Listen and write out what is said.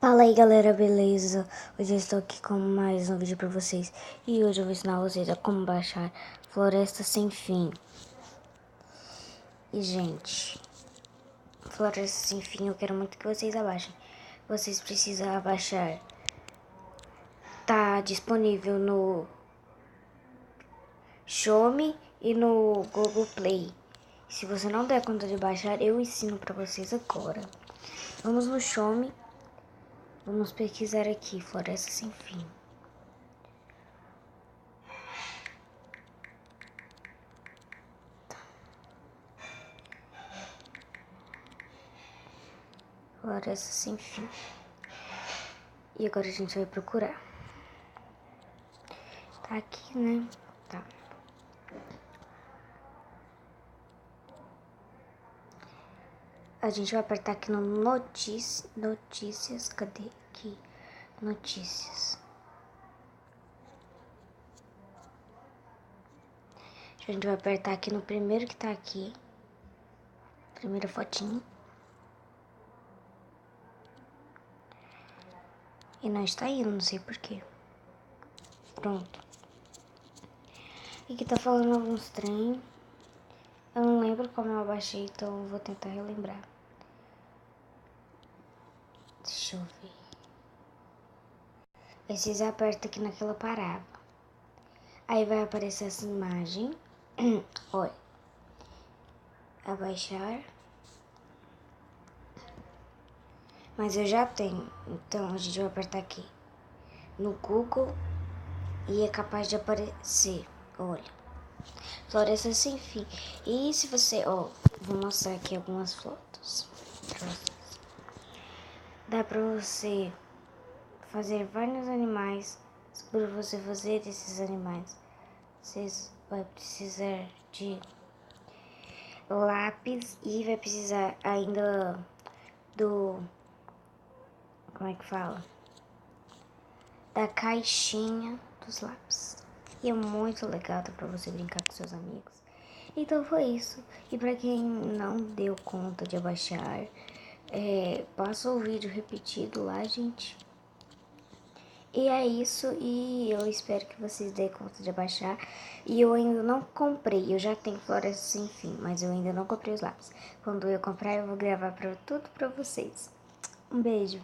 Fala aí galera, beleza? Hoje eu estou aqui com mais um vídeo pra vocês. E hoje eu vou ensinar vocês a como baixar Floresta Sem Fim. E gente, Floresta Sem Fim eu quero muito que vocês abaixem. Vocês precisam abaixar. Tá disponível no Show Me e no Google Play. Se você não der conta de baixar, eu ensino pra vocês agora. Vamos no Show Me. Vamos pesquisar aqui, Floresta Sem Fim. Floresta Sem Fim. E agora a gente vai procurar. Tá aqui, né? Tá. A gente vai apertar aqui no notícias. Cadê aqui? Notícias. A gente vai apertar aqui no primeiro que tá aqui. Primeira fotinha. E não está indo, não sei porquê. Pronto. E aqui tá falando alguns trem. Eu não lembro como eu abaixei, então eu vou tentar relembrar. Deixa eu ver. Aí vocês apertam aqui naquela parábola. Aí vai aparecer essa imagem. Olha. Abaixar. Mas eu já tenho. Então a gente vai apertar aqui no Google. E é capaz de aparecer. Olha. Floresta Sem Fim. E se você... Ó, vou mostrar aqui algumas fotos pra vocês. Dá pra você fazer vários animais. Para você fazer esses animais, vocês vai precisar de lápis e vai precisar ainda do... Como é que fala? Da caixinha dos lápis. E é muito legal, tá, pra você brincar com seus amigos. Então foi isso. E pra quem não deu conta de abaixar, passa o vídeo repetido lá, gente. E é isso, e eu espero que vocês deem conta de abaixar. E eu ainda não comprei, eu já tenho Floresta Sem Fim, mas eu ainda não comprei os lápis. Quando eu comprar, eu vou gravar tudo pra vocês. Um beijo!